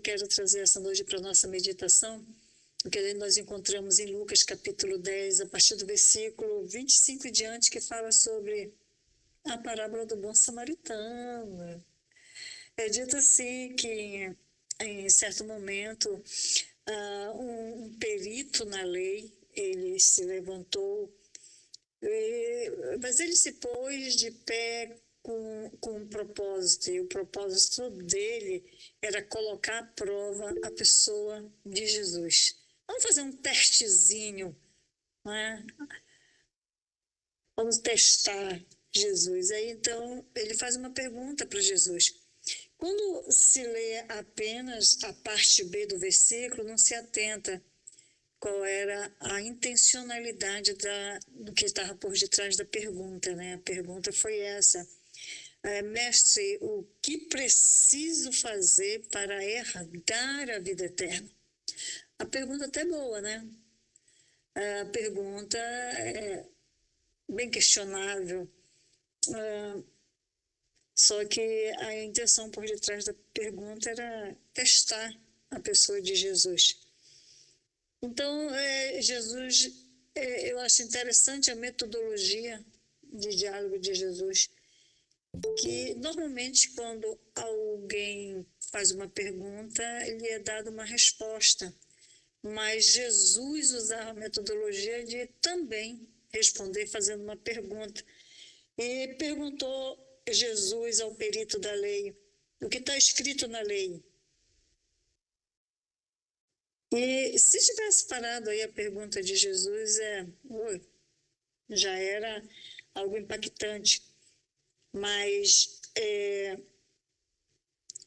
quero trazer essa noite para a nossa meditação, porque nós encontramos em Lucas capítulo 10, a partir do versículo 25 em diante, que fala sobre a parábola do bom samaritano. É dito assim que, em certo momento, um perito na lei, ele se levantou, mas ele se pôs de pé com um propósito, e o propósito dele era colocar à prova a pessoa de Jesus. Vamos fazer um testezinho, não é? Vamos testar Jesus. Aí então ele faz uma pergunta para Jesus. Quando se lê apenas a parte B do versículo, não se atenta qual era a intencionalidade do que estava por detrás da pergunta, né? A pergunta foi essa: mestre, o que preciso fazer para herdar a vida eterna? A pergunta até boa, né? A pergunta é bem questionável. Só que a intenção por detrás da pergunta era testar a pessoa de Jesus. Então, Jesus, eu acho interessante a metodologia de diálogo de Jesus, que normalmente quando alguém faz uma pergunta, lhe é dada uma resposta. Mas Jesus usava a metodologia de também responder fazendo uma pergunta. E perguntou Jesus ao perito da lei: o que está escrito na lei? E se tivesse parado aí a pergunta de Jesus, já era algo impactante. Mas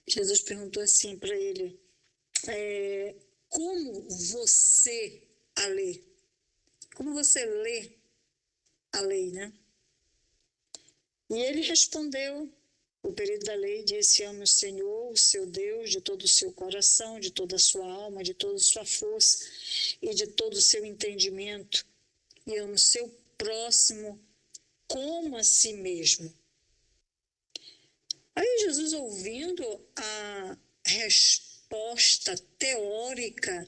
Jesus perguntou assim para ele: como você a lê? Como você lê a lei, né? E ele respondeu, o perito da lei disse: ame o Senhor, o seu Deus, de todo o seu coração, de toda a sua alma, de toda a sua força e de todo o seu entendimento, e ame o seu próximo como a si mesmo. Aí Jesus, ouvindo a resposta teórica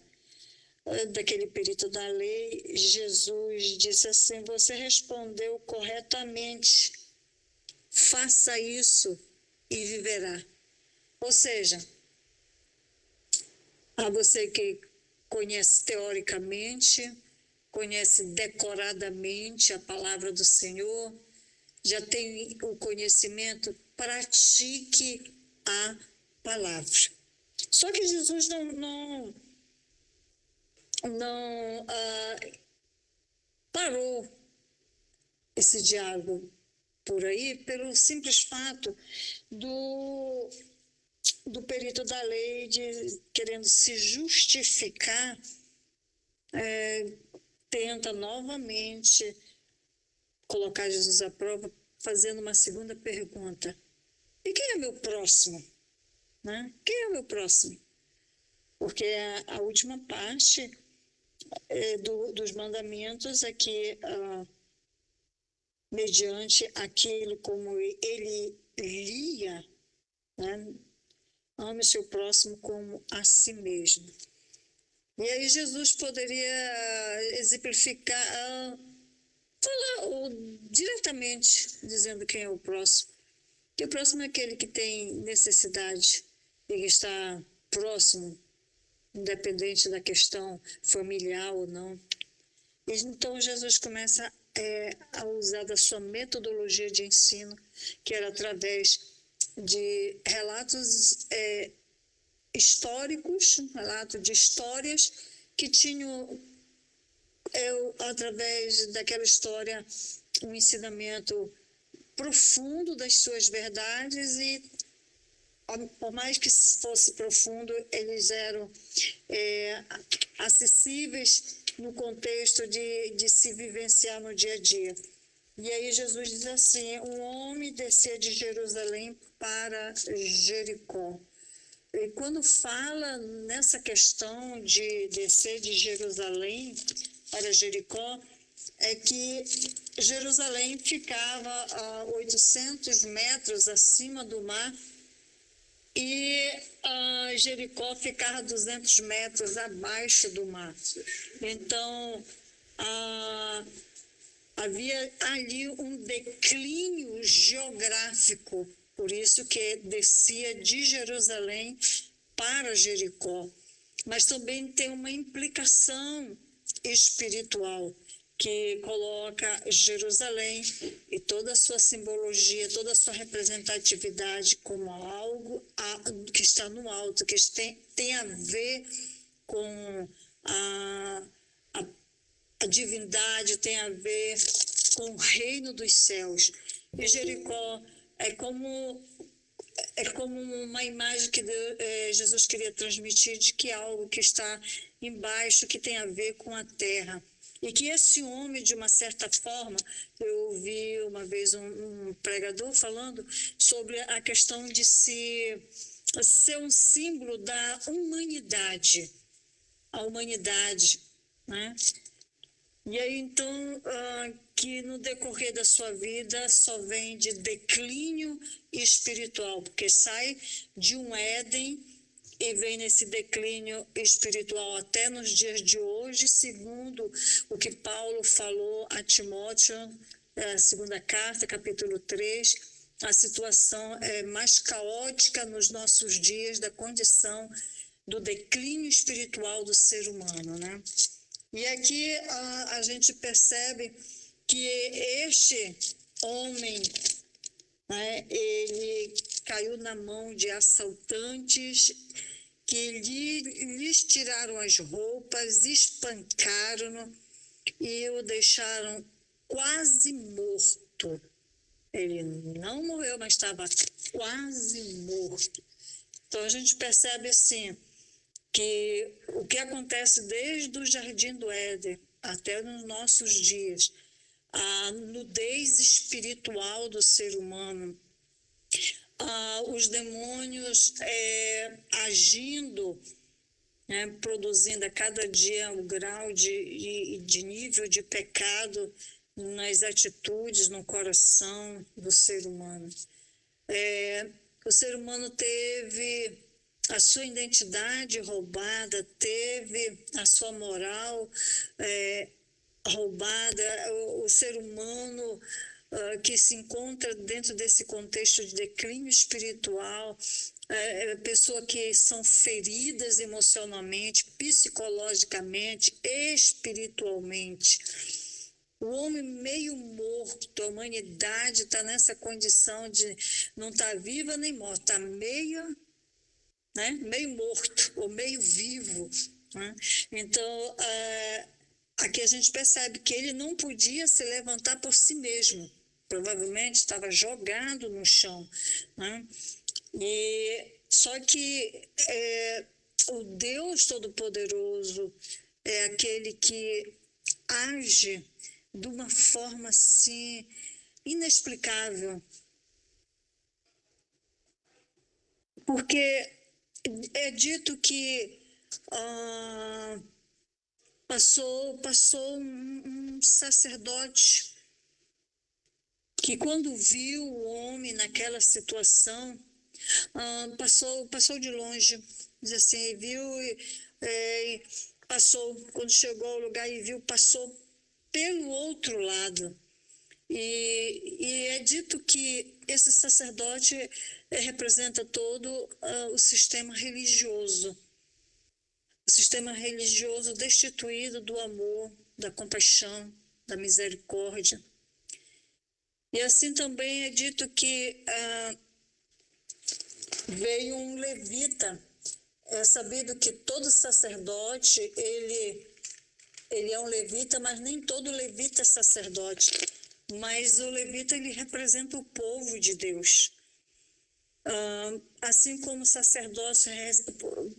daquele perito da lei, Jesus disse assim: você respondeu corretamente, faça isso e viverá. Ou seja, a você que conhece teoricamente, conhece decoradamente a palavra do Senhor, já tem o conhecimento, pratique a palavra. Só que Jesus não parou esse diálogo por aí pelo simples fato do perito da lei querendo se justificar, tenta novamente colocar Jesus à prova, fazendo uma segunda pergunta: e quem é meu próximo? Né? Quem é meu próximo? Porque a última parte dos mandamentos é que, mediante aquilo como ele lia, né? Ame o seu próximo como a si mesmo. E aí Jesus poderia exemplificar, falar diretamente, dizendo quem é o próximo. Que o próximo é aquele que tem necessidade e que está próximo, independente da questão familiar ou não. E então Jesus começa a usar da sua metodologia de ensino, que era através de relatos históricos, relato de histórias que tinham, através daquela história, um ensinamento profundo das suas verdades, e por mais que fosse profundo, eles eram acessíveis no contexto de se vivenciar no dia a dia. E aí Jesus diz assim: um homem descia de Jerusalém para Jericó. E quando fala nessa questão de descer de Jerusalém para Jericó, é que Jerusalém ficava a 800 metros acima do mar, e Jericó ficava 200 metros abaixo do mar. Então, havia ali um declínio geográfico, por isso que descia de Jerusalém para Jericó. Mas também tem uma implicação espiritual, que coloca Jerusalém e toda a sua simbologia, toda a sua representatividade como algo que está no alto, que tem a ver com a divindade, tem a ver com o reino dos céus. E Jericó é como uma imagem que Jesus queria transmitir de que algo que está embaixo, que tem a ver com a terra. E que esse homem, de uma certa forma, eu ouvi uma vez um pregador falando sobre a questão de ser um símbolo da humanidade, a humanidade, né? E aí, então, que no decorrer da sua vida só vem de declínio espiritual, porque sai de um Éden e vem nesse declínio espiritual até nos dias de hoje, segundo o que Paulo falou a Timóteo, segunda carta, capítulo 3, a situação é mais caótica nos nossos dias da condição do declínio espiritual do ser humano, né? E aqui a gente percebe que este homem, né, ele caiu na mão de assaltantes que lhes tiraram as roupas, espancaram e o deixaram quase morto. Ele não morreu, mas estava quase morto. Então a gente percebe assim que o que acontece desde o Jardim do Éden até nos nossos dias, a nudez espiritual do ser humano, os demônios agindo, né, produzindo a cada dia um grau de nível de pecado nas atitudes, no coração do ser humano. O ser humano teve a sua identidade roubada, teve a sua moral roubada. O ser humano que se encontra dentro desse contexto de declínio espiritual, pessoas que são feridas emocionalmente, psicologicamente, espiritualmente. O homem meio morto, a humanidade está nessa condição de não estar viva nem morta, está meio morto ou meio vivo, né? Então, aqui a gente percebe que ele não podia se levantar por si mesmo, provavelmente estava jogado no chão, né? Só que o Deus Todo-Poderoso é aquele que age de uma forma assim inexplicável, porque é dito que passou um sacerdote que, quando viu o homem naquela situação, passou de longe, diz assim, viu, passou, quando chegou ao lugar e viu, passou pelo outro lado. E é dito que esse sacerdote representa todo o sistema religioso destituído do amor, da compaixão, da misericórdia. E assim também é dito que veio um levita. É sabido que todo sacerdote, ele é um levita, mas nem todo levita é sacerdote. Mas o levita, ele representa o povo de Deus. Assim como o sacerdócio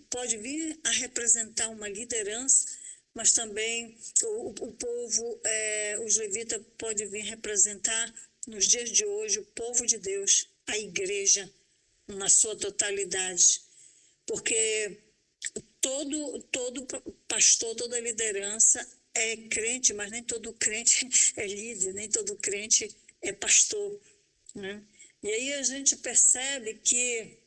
pode vir a representar uma liderança, mas também o povo, os levitas podem vir representar, nos dias de hoje, o povo de Deus, a igreja, na sua totalidade. Porque todo pastor, toda liderança é crente, mas nem todo crente é líder, nem todo crente é pastor, né? E aí a gente percebe que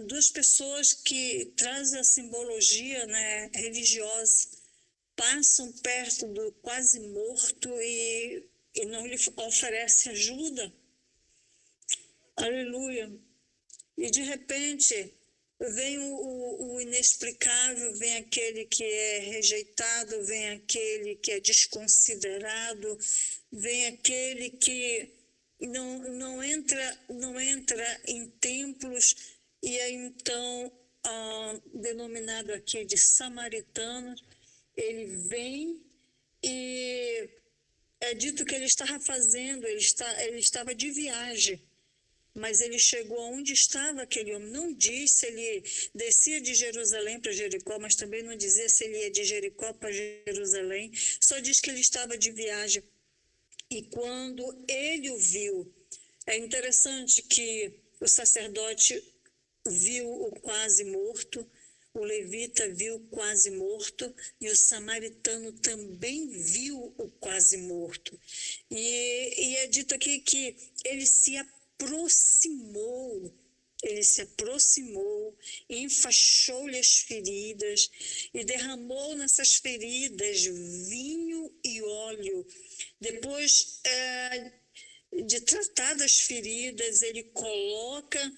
duas pessoas que trazem a simbologia, né, religiosa, passam perto do quase morto e não lhe oferece ajuda. Aleluia. E de repente vem o inexplicável, vem aquele que é rejeitado, vem aquele que é desconsiderado, vem aquele que não entra em templos, e aí então, denominado aqui de samaritano, ele vem e é dito que ele estava fazendo, ele estava de viagem, mas ele chegou aonde estava aquele homem. Não diz se ele descia de Jerusalém para Jericó, mas também não dizia se ele ia de Jericó para Jerusalém, só diz que ele estava de viagem. E quando ele o viu, é interessante que o sacerdote viu o quase morto, o levita viu o quase morto e o samaritano também viu o quase morto. E é dito aqui que ele se aproximou, enfaixou-lhe as feridas e derramou nessas feridas vinho e óleo. Depois de tratar das feridas, ele coloca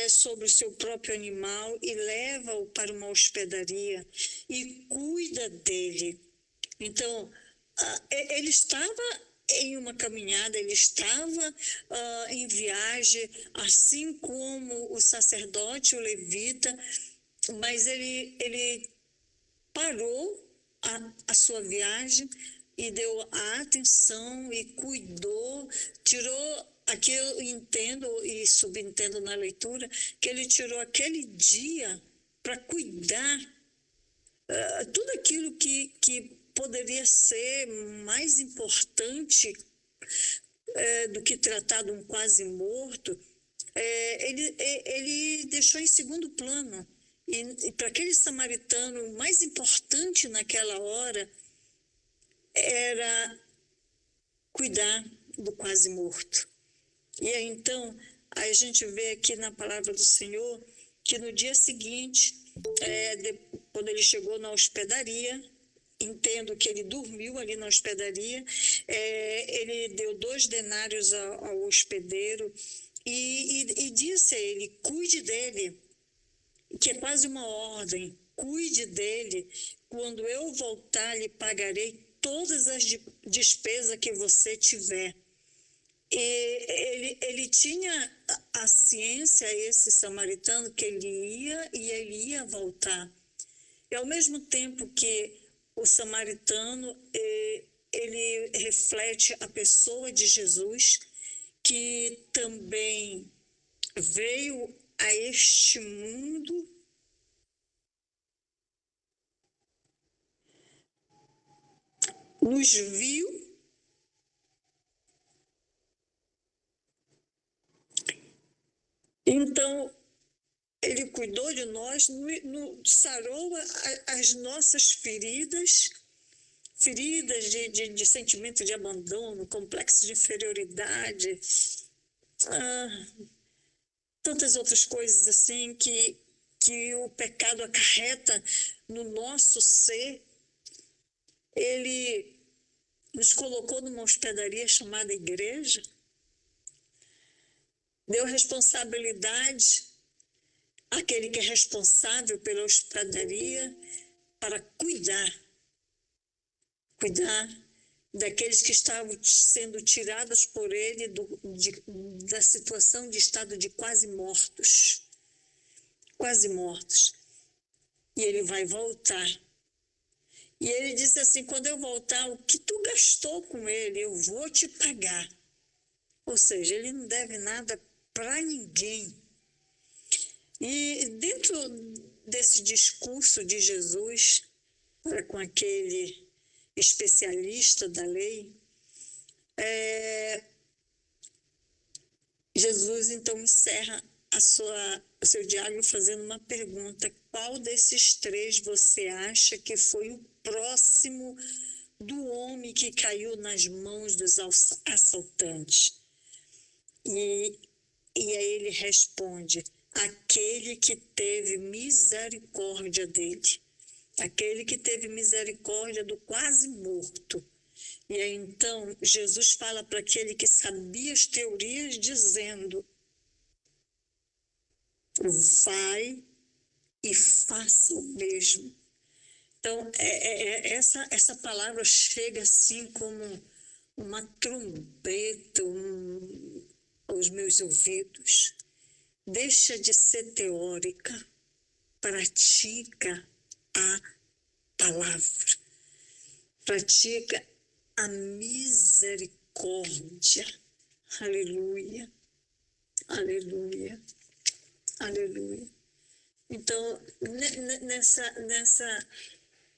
sobre o seu próprio animal e leva-o para uma hospedaria e cuida dele. Então, ele estava em uma caminhada, ele estava em viagem, assim como o sacerdote, o levita, mas ele parou a sua viagem e deu a atenção e cuidou, tirou aqui eu entendo e subentendo na leitura, que ele tirou aquele dia para cuidar tudo aquilo que poderia ser mais importante do que tratar de um quase morto, ele deixou em segundo plano. E para aquele samaritano, o mais importante naquela hora era cuidar do quase morto. E aí, então, a gente vê aqui na palavra do Senhor que no dia seguinte, quando ele chegou na hospedaria, entendo que ele dormiu ali na hospedaria, ele deu 2 denários ao hospedeiro e disse a ele, cuide dele, que é quase uma ordem, cuide dele, quando eu voltar lhe pagarei todas as despesas que você tiver. E ele tinha a ciência, esse samaritano, que ele ia e ele ia voltar. E ao mesmo tempo que o samaritano, ele reflete a pessoa de Jesus, que também veio a este mundo nos viu então ele cuidou de nós, sarou as nossas feridas de sentimento de abandono, complexo de inferioridade, tantas outras coisas assim que o pecado acarreta no nosso ser. Ele nos colocou numa hospedaria chamada igreja, deu responsabilidade àquele que é responsável pela hospedaria para cuidar daqueles que estavam sendo tirados por ele da situação de estado de quase mortos. E ele vai voltar. E ele disse assim, quando eu voltar, o que tu gastou com ele, eu vou te pagar. Ou seja, ele não deve nada para ninguém. E dentro desse discurso de Jesus, para com aquele especialista da lei, Jesus então encerra o seu diálogo fazendo uma pergunta: qual desses 3 você acha que foi o próximo do homem que caiu nas mãos dos assaltantes? E aí ele responde: aquele que teve misericórdia dele, aquele que teve misericórdia do quase morto. E aí então Jesus fala para aquele que sabia as teorias, dizendo: vai e faça o mesmo. Então, essa palavra chega assim como uma trombeta aos meus ouvidos. Deixa de ser teórica, pratica a palavra, pratica a misericórdia. Aleluia, aleluia, aleluia. Então,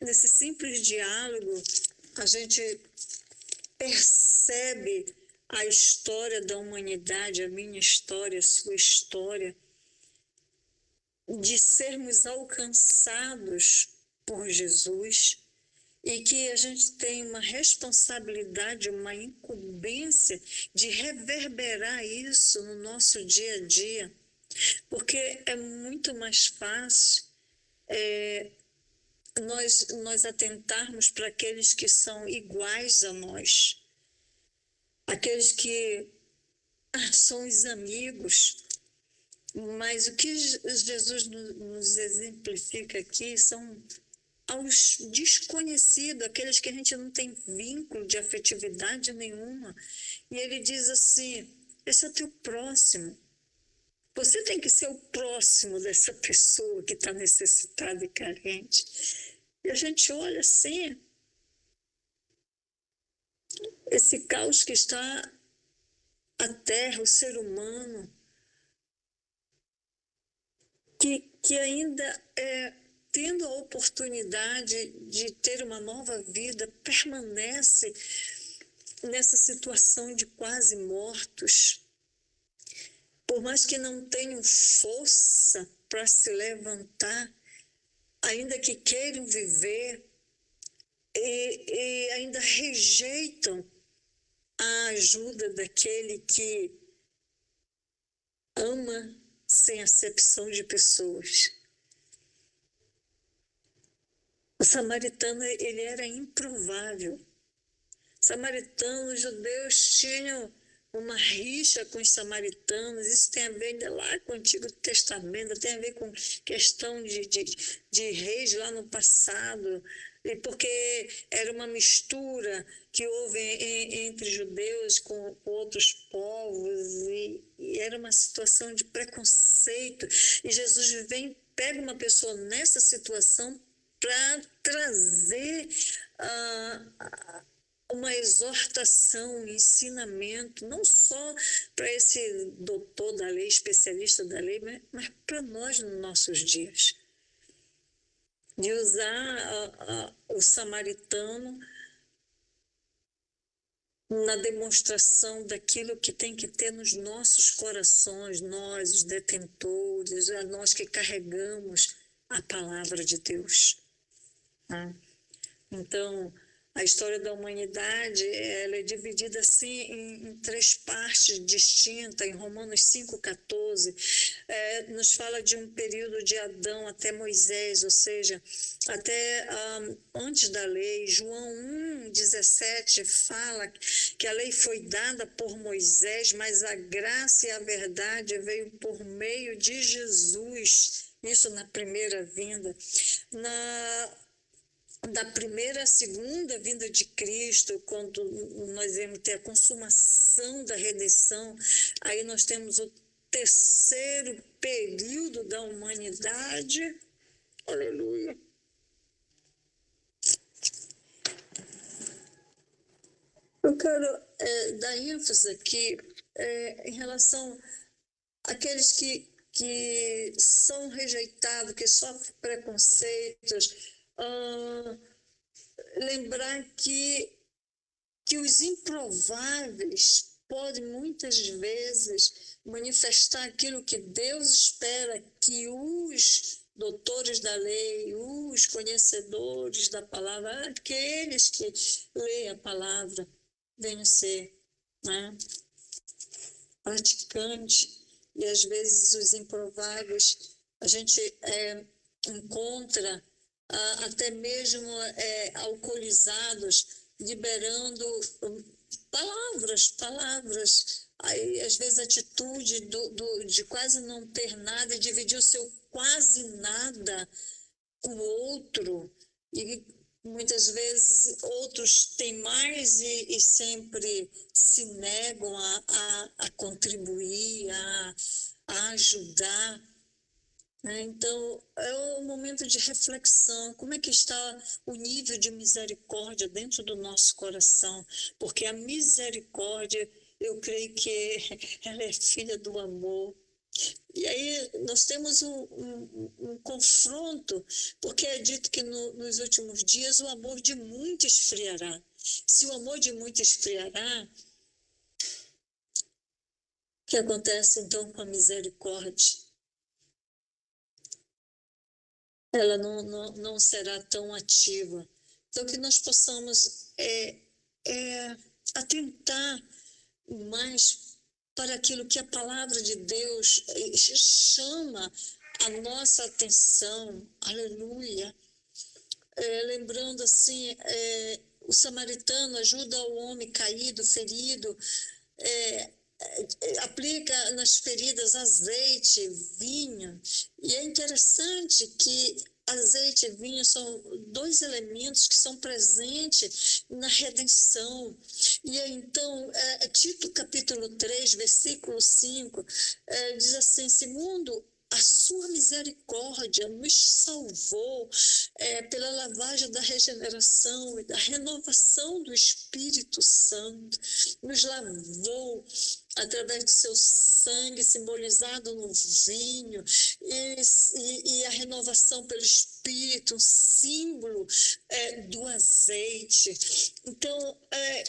nesse simples diálogo, a gente percebe a história da humanidade, a minha história, a sua história, de sermos alcançados por Jesus e que a gente tem uma responsabilidade, uma incumbência de reverberar isso no nosso dia a dia, porque é muito mais fácil nós atentarmos para aqueles que são iguais a nós, aqueles que são os amigos, mas o que Jesus nos exemplifica aqui são aos desconhecidos, aqueles que a gente não tem vínculo de afetividade nenhuma. E ele diz assim: esse é o teu próximo. Você tem que ser o próximo dessa pessoa que está necessitada e carente. E a gente olha assim, esse caos que está a terra, o ser humano, que ainda tendo a oportunidade de ter uma nova vida, permanece nessa situação de quase mortos. Por mais que não tenham força para se levantar, ainda que queiram viver, e ainda rejeitam a ajuda daquele que ama sem acepção de pessoas. O samaritano, ele era improvável. Os judeus tinham uma rixa com os samaritanos. Isso tem a ver ainda lá com o Antigo Testamento, tem a ver com questão de reis lá no passado, e porque era uma mistura que houve entre judeus com outros povos, e era uma situação de preconceito. E Jesus pega uma pessoa nessa situação para trazer uma exortação, um ensinamento, não só para esse doutor da lei, especialista da lei, mas para nós nos nossos dias. De usar o samaritano na demonstração daquilo que tem que ter nos nossos corações, nós, os detentores, nós que carregamos a palavra de Deus. Então, a história da humanidade, ela é dividida assim em três partes distintas. Em Romanos 5,14, nos fala de um período de Adão até Moisés, ou seja, até antes da lei. João 1,17 fala que a lei foi dada por Moisés, mas a graça e a verdade veio por meio de Jesus. Isso na primeira vinda. Da primeira à segunda vinda de Cristo, quando nós vamos ter a consumação da redenção, aí nós temos o terceiro período da humanidade. Aleluia. Eu quero dar ênfase aqui em relação àqueles que são rejeitados, que sofrem preconceitos. Lembrar que os improváveis podem muitas vezes manifestar aquilo que Deus espera que os doutores da lei, os conhecedores da palavra, aqueles que leem a palavra, venham ser praticantes e às vezes os improváveis a gente encontra até mesmo alcoolizados, liberando palavras, aí, às vezes atitude de quase não ter nada e dividir o seu quase nada com o outro, e muitas vezes outros têm mais e sempre se negam a contribuir, a ajudar. Então, é um momento de reflexão. Como é que está o nível de misericórdia dentro do nosso coração? Porque a misericórdia, eu creio que ela é filha do amor. E aí nós temos um confronto, porque é dito que nos últimos dias o amor de muito esfriará. Se o amor de muito esfriará, o que acontece então com a misericórdia? Ela não será tão ativa. Então, que nós possamos atentar mais para aquilo que a palavra de Deus chama a nossa atenção. Aleluia. Lembrando assim, o samaritano ajuda o homem caído, ferido, aplica nas feridas azeite, vinho. E é interessante que azeite e vinho são dois elementos que são presentes na redenção. E então, Tito capítulo 3, versículo 5, diz assim: segundo a sua misericórdia nos salvou pela lavagem da regeneração e da renovação do Espírito Santo, nos lavou através do seu sangue simbolizado no vinho e a renovação pelo Espírito, um símbolo do azeite. Então,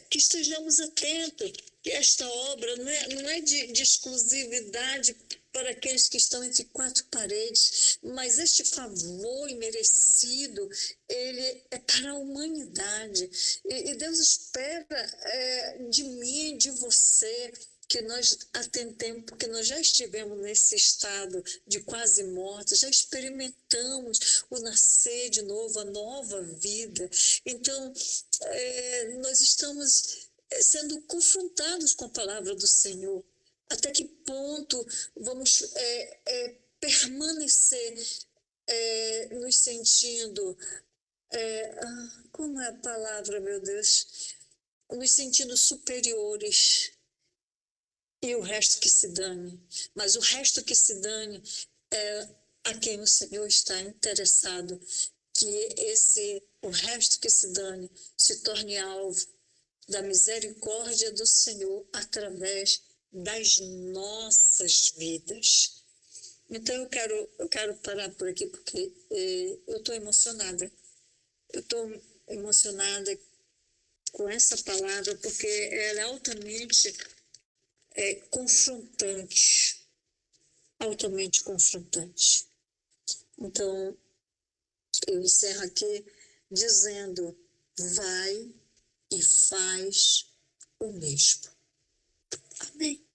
que estejamos atentos, que esta obra não é de exclusividade para aqueles que estão entre quatro paredes, mas este favor imerecido, ele é para a humanidade. E Deus espera de mim, de você, que nós atentemos, porque nós já estivemos nesse estado de quase morte, já experimentamos o nascer de novo, a nova vida. Então, nós estamos sendo confrontados com a palavra do Senhor. Até que ponto vamos permanecer nos sentindo, como é a palavra, meu Deus? Nos sentindo superiores e o resto que se dane. Mas o resto que se dane é a quem o Senhor está interessado, que o resto que se dane se torne alvo da misericórdia do Senhor através das nossas vidas. Então eu quero parar por aqui porque eu estou emocionada. Eu estou emocionada com essa palavra porque ela é altamente confrontante. Altamente confrontante. Então, eu encerro aqui dizendo: vai e faz o mesmo. Amém.